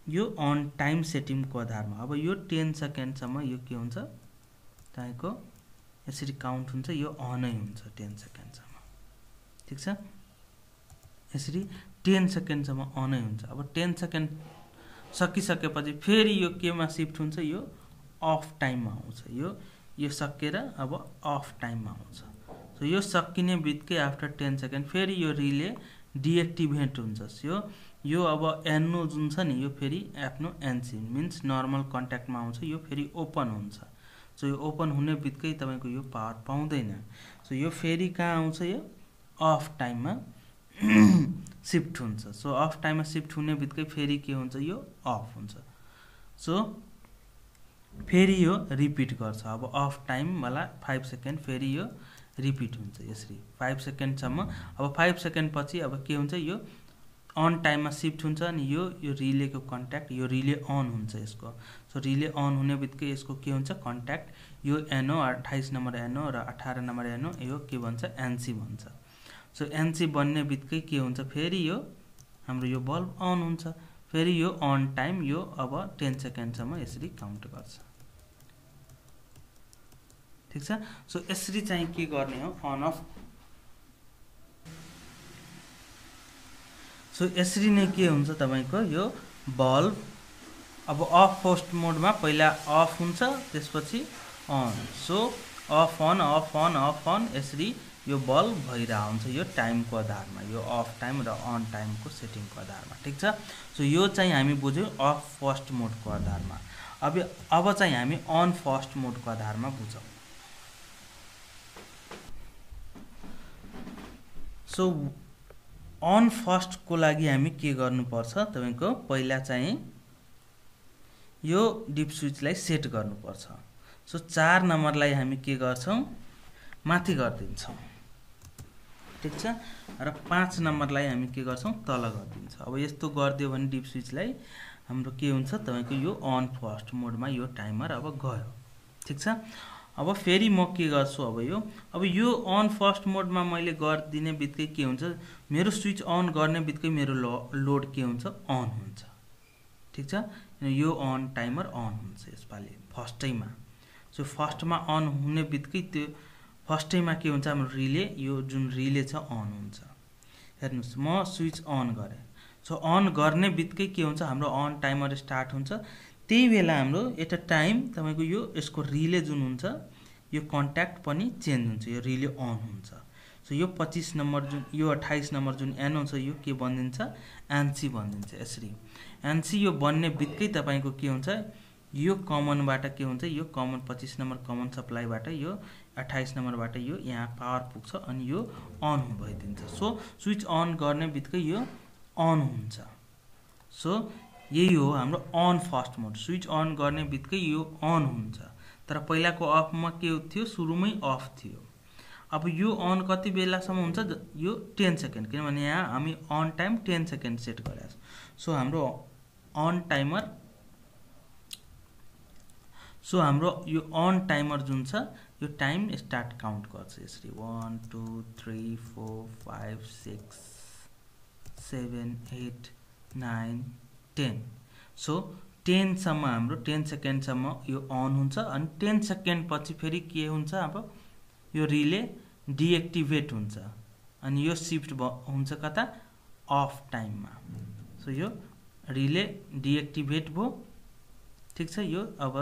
यो अन टाइम सेटिङको आधारमा। अब यो 10 सेकेन्डसम्म यो के हुन्छ तपाईँको यसरी काउन्ट हुन्छ, यो अनै हुन्छ 10 सेकेन्डसम्म। ठिक छ, यसरी 10 सेकेन्डसम्म अनै हुन्छ। अब 10 सेकेन्ड सकिसकेपछि फेरि यो केमा सिफ्ट हुन्छ, यो अफ टाइममा आउँछ। यो सकेर अब अफ टाइममा आउँछ। सो यो सकिने बित्तिकै आफ्टर 10 सेकेन्ड फेरि यो रिले डिएक्टिभेट हुन्छ। यो अब एनो जुन छ नि यो फेरि आफ्नो एनसी मिन्स नर्मल कन्ट्याक्टमा आउँछ, यो फेरि ओपन हुन्छ। सो यो ओपन हुने बित्तिकै तपाईँको यो पावर पाउँदैन। सो यो फेरि कहाँ आउँछ, यो अफ टाइममा सिफ्ट हुन्छ। सो अफ टाइममा सिफ्ट हुने बित्तिकै फेरि के हुन्छ, यो अफ हुन्छ। सो फेरि यो रिपिट गर्छ। अब अफ टाइमवाला 5 सेकेन्ड फेरि यो रिपिट हुन्छ यसरी 5 सेकेन्डसम्म। अब 5 सेकेन्ड पछि अब के हुन्छ, यो अन टाइममा सिफ्ट हुन्छ अनि यो रिलेको कन्ट्याक्ट यो रिले अन हुन्छ यसको। सो रिले अन हुने बित्तिकै यसको के हुन्छ कन्ट्याक्ट, यो एनो 28 नम्बर एनो र 18 नम्बर एनो यो के भन्छ, एनसी भन्छ। सो एनसी बन्ने बित्तिकै के हुन्छ, फेरि यो हाम्रो यो बल्ब अन हुन्छ। फेरि यो अन टाइम यो अब 10 सेकेन्डसम्म यसरी काउन्ट गर्छ। ठिक छ। सो यसरी चाहिँ के गर्ने हो, अन अफ। सो यसरी नै के हुन्छ तपाईँको यो बल्ब अब अफ फर्स्ट मोडमा पहिला अफ हुन्छ त्यसपछि on. So off on off on off on यसरी यो बल्ब भइरहेको हुन्छ यो टाइमको आधारमा, यो अफ टाइम र अन टाइमको सेटिङको आधारमा। ठिक छ। सो यो चाहिँ हामी बुझ्यौँ अफ फर्स्ट मोडको आधारमा। अब चाहिँ हामी अन फर्स्ट मोडको आधारमा बुझौँ। सो अन फर्स्टको लागि हामी के गर्नुपर्छ, तपाईँको पहिला चाहिँ यो डिप स्विचलाई सेट गर्नुपर्छ। सो 4 नम्बरलाई हामी के गर्छौँ, माथि गरिदिन्छौँ। ठिक छ। र 5 नम्बरलाई हामी के गर्छौँ, तल गरिदिन्छौँ। अब यस्तो गरिदियो भने डिप स्विचलाई हाम्रो के हुन्छ, तपाईँको यो अन फर्स्ट मोडमा यो टाइमर अब गयो। ठिक छ। अब फेरि म के गर्छु, अब यो अन फर्स्ट मोडमा मैले गरिदिने बित्तिकै के हुन्छ, मेरो स्विच अन गर्ने बित्तिकै मेरो लोड के हुन्छ, अन हुन्छ। ठिक छ। यो अन टाइमर अन हुन्छ यसपालि फर्स्टैमा। सो फर्स्टमा अन हुने बित्तिकै त्यो फर्स्टैमा के हुन्छ, हाम्रो रिले यो जुन रिले छ अन हुन्छ। हेर्नुहोस् म स्विच अन गरेँ। सो अन गर्ने बित्तिकै के हुन्छ, हाम्रो अन टाइमर स्टार्ट हुन्छ। त्यही बेला हाम्रो एट अ टाइम तपाईँको यो यसको रिले जुन हुन्छ यो कन्ट्याक्ट पनि चेन्ज हुन्छ, यो रिले अन हुन्छ। सो यो 25 नम्बर जुन यो 28 नम्बर जुन एनो छ यो के बनिन्छ, एनसी बनिन्छ। यसरी एनसी यो बन्ने बित्तिकै तपाईँको के हुन्छ, यो कमनबाट के हुन्छ, यो कमन 25 नम्बर कमन सप्लाईबाट यो 28 नम्बरबाट यो यहाँ पावर पुग्छ अनि यो अन भइदिन्छ। सो स्विच अन गर्ने बित्तिकै यो अन हुन्छ। सो यही हो हाम्रो on first mode. Switch on गर्ने बित्तिकै यो अन हुन्छ, तर पहिलाको अफमा के थियो, सुरुमै अफ थियो। अब यो अन कति बेलासम्म हुन्छ, यो 10 सेकेन्ड, किनभने यहाँ हामी अन टाइम 10 सेकेन्ड सेट गरेका छौँ। सो हाम्रो अन टाइमर यो अन टाइमर जुन छ यो टाइम स्टार्ट काउन्ट गर्छ यसरी 1 2 3 4 5 6 7 8 9 10। सो 10 सम्म हाम्रो 10 सेकेन्डसम्म यो अन हुन्छ अनि 10 सेकेन्ड पछि फेरि के हुन्छ, अब यो रिले डिएक्टिभेट हुन्छ अनि यो शिफ्ट हुन्छ कता, अफ टाइममा। सो यो रिले डिएक्टिभेट भयो। ठिक छ। यो अब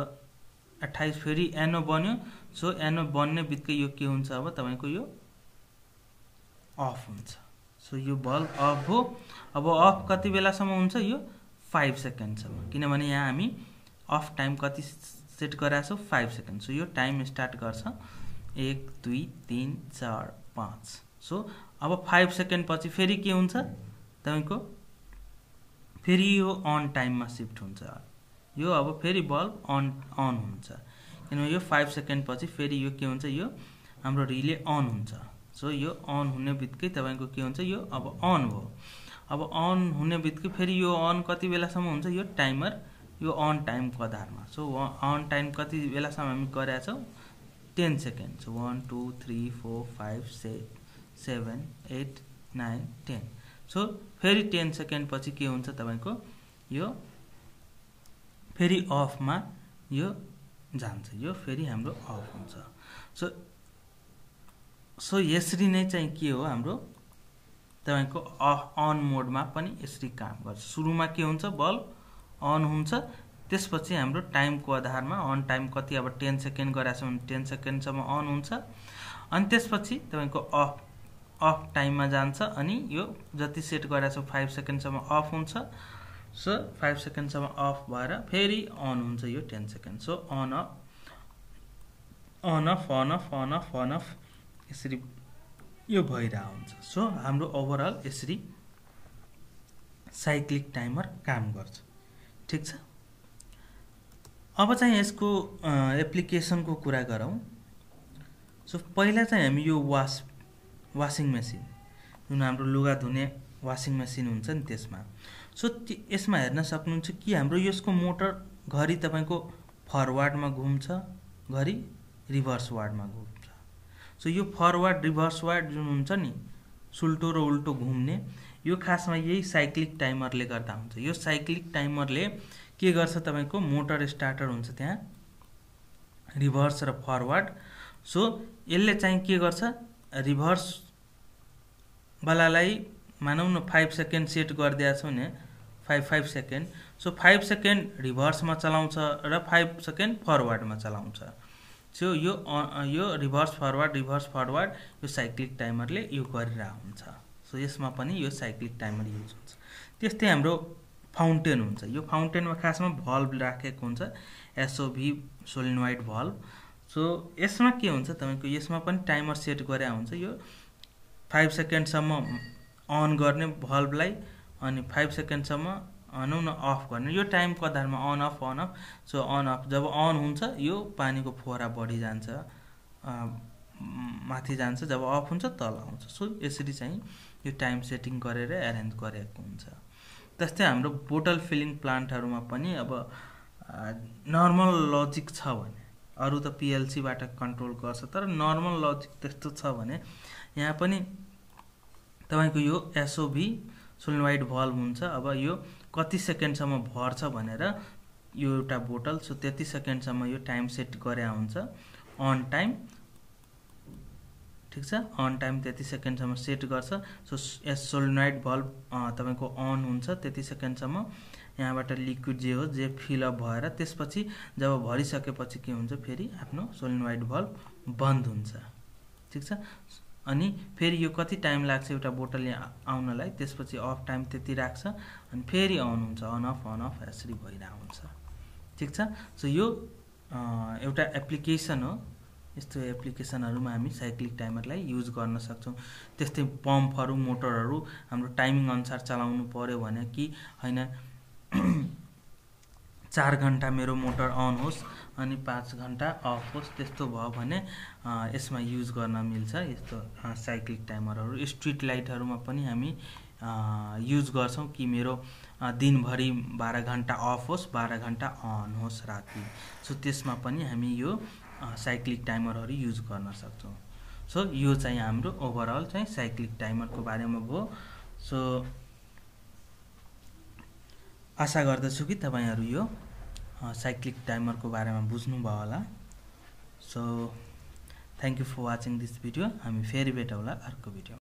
28 फेरि NO बन्यो। सो NO बन्ने बित्तिकै यो के हुन्छ, अब तपाईको यो अफ हुन्छ। सो यो बल्ब अफ हो। अब अफ कति बेलासम्म हुन्छ, यो 5 सेकेन्डसम्म, किनभने यहाँ हामी अफ टाइम कति सेट गरेका छौँ, 5 सेकेन्ड। सो यो टाइम स्टार्ट गर्छ 1 2 3 4 5। सो अब 5 सेकेन्ड पछि फेरि के हुन्छ तपाईको, फेरि यो अन टाइममा शिफ्ट हुन्छ। यो अब फेरि बल्ब अन हुन्छ, किनभने यो 5 सेकेन्ड पछि फेरि यो के हुन्छ, यो हाम्रो रिले अन हुन्छ। सो यो अन हुने बित्तिकै तपाईको के हुन्छ, यो अब अन भयो। अब अन हुने बित्तिकै फेरि यो अन कति बेलासम्म हुन्छ, यो टाइमर यो अन टाइमको आधारमा। सो अन टाइम कति बेलासम्म हामी गरेका छौँ, 10 सेकेन्ड। सो 1 2 3 4 5 6 7 8 9 10। सो फेरि 10 सेकेन्ड पछि के हुन्छ तपाईको, यो फेरि अफमा यो जान्छ, यो फेरि हाम्रो अफ हुन्छ। सो यसरी नै चाहिँ के हो, हाम्रो तपाईको अन मोडमा पनि यसरी काम गर्छ। सुरुमा के हुन्छ, बल्ब अन हुन्छ, त्यसपछि हाम्रो टाइमको आधारमा अन टाइम कति, अब 10 सेकेन्ड गरेको छ भने 10 सेकेन्डसम्म अन हुन्छ, अनि त्यसपछि तपाईको अफ टाइममा जान्छ, अनि यो जति सेट गरेको छ 5 सेकेन्डसम्म अफ हुन्छ। सो 5 सेकेन्डसम्म अफ भएर फेरि अन हुन्छ, यो 10 सेकेन्ड। सो अन अफ यसरी यो भइरहेको हुन्छ। सो हाम्रो ओभरअल यसरी साइक्लिक टाइमर काम गर्छ, ठीक छ। अब चाहिँ यसको एप्लिकेसनको कुरा गरौँ। सो पहिला चाहिँ हामी यो वासिङ मेसिन, जुन हाम्रो लुगा धुने वासिङ मेसिन हुन्छ नि, त्यसमा सो यसमा हेर्न सक्नुहुन्छ कि हाम्रो यसको मोटर घरि तपाईको फरवर्डमा घुम्छ, घरि रिभर्स वार्डमा घुम्छ। सो यो फरवर्ड रिभर्स वार्ड जुन हुन्छ नि, सुल्टो र उल्टो घुम्ने, यो खासमा यही साइक्लिक टाइमरले गर्दा हुन्छ। यो साइक्लिक टाइमरले के गर्छ, तपाईको मोटर स्टार्टर हुन्छ त्यहाँ, रिभर्स र फरवर्ड। सो यसले चाहिँ के गर्छ, रिभर्स वालालाई मानौ न 5 सेकेन्ड सेट गरिदिएको छ भने 5 सेकेन्ड। सो 5 सेकेन्ड रिभर्समा चलाउँछ र 5 सेकेन्ड फरवर्डमा चलाउँछ। सो यो रिभर्स फरवर्ड यो साइक्लिक टाइमरले यो गरिरहेको हुन्छ। सो यसमा पनि यो साइक्लिक टाइमर युज हुन्छ। त्यस्तै हाम्रो फाउन्टेन हुन्छ। यो फाउन्टेनमा खासमा भल्भ राखेको हुन्छ, SOV सोलिनोइड भल्भ। सो यसमा के हुन्छ तपाईको, यसमा पनि टाइमर सेट गरे हुन्छ। यो 5 सेकेन्डसम्म अन गर्ने भल्भलाई, अनि 5 सेकेन्डसम्म भनौँ न अफ गर्ने, यो टाइमको आधारमा on off. So on off जब अन हुन्छ, यो पानीको फोहरा बढी जान्छ, माथि जान्छ, जब अफ हुन्छ तल आउँछ। सो यसरी चाहिँ यो टाइम सेटिङ गरेर एरेन्ज गरेको हुन्छ। त्यस्तै हाम्रो बोटल फिलिङ प्लान्टहरूमा पनि अब नर्मल लजिक छ भने, अरू त PLC बाट कन्ट्रोल गर्छ, तर नर्मल लजिक त्यस्तो छ भने यहाँ पनि तपाईको यो SOV सोलिनोइड भल्भ हुन्छ। अब यो कति सेकेन्डसम्म भर्छ भनेर यो एउटा बोटल, सो त्यति सेकेन्डसम्म यो टाइम सेट गरे हुन्छ अन टाइम, ठीक छ। अन टाइम त्यति सेकेन्डसम्म सेट गर्छ। सो सोलिनोइड भल्भ तपाईको अन हुन्छ त्यति सेकेन्डसम्म, यहाँबाट लिक्विड जे हो जे फिल अप भएर त्यसपछि जब भरिसकेपछि के हुन्छ, फेरि आफ्नो सोलिनोइड भल्भ बन्द हुन्छ, ठीक छ। अनि फेरि यो कति टाइम लाग्छ एउटा बोटल यहाँ आउनलाई, त्यसपछि अफ टाइम त्यति राख्छ, अनि फेरि अन हुन्छ, अन अफ यसरी भइरहेको हुन्छ, ठीक छ। सो यो एउटा एप्लिकेसन हो। यस्तो एप्लिकेसनहरुमा हामी साइक्लिक टाइमरलाई युज गर्न सक्छौं। त्यस्तै पम्पहरु, मोटरहरु हाम्रो टाइमिङ अनुसार चलाउनु पर्यो भने कि हैन 4 घण्टा मेरो मोटर अन होस् अनि 5 घण्टा अफ होस्, त्यस्तो भयो भने यसमा युज गर्न मिल्छ। यस्तो साइक्लिक टाइमरहरु स्ट्रीट लाइटहरुमा पनि हामी युज गर्छौं कि मेरो दिनभरि 12 घण्टा अफ होस्, 12 घण्टा अन होस् राति। सो त्यसमा पनि हामी यो साइक्लिक टाइमरहरु युज गर्न सक्छौं। सो यो चाहिँ हाम्रो ओभरअल चाहिँ साइक्लिक टाइमरको बारेमा भयो। सो आशा गर्दछु कि तपाईहरु यो साइक्लिक टाइमरको बारेमा बुझ्नु भयो होला। So thank you for watching this video. हामी फेरि भेटौँला अर्को भिडियो।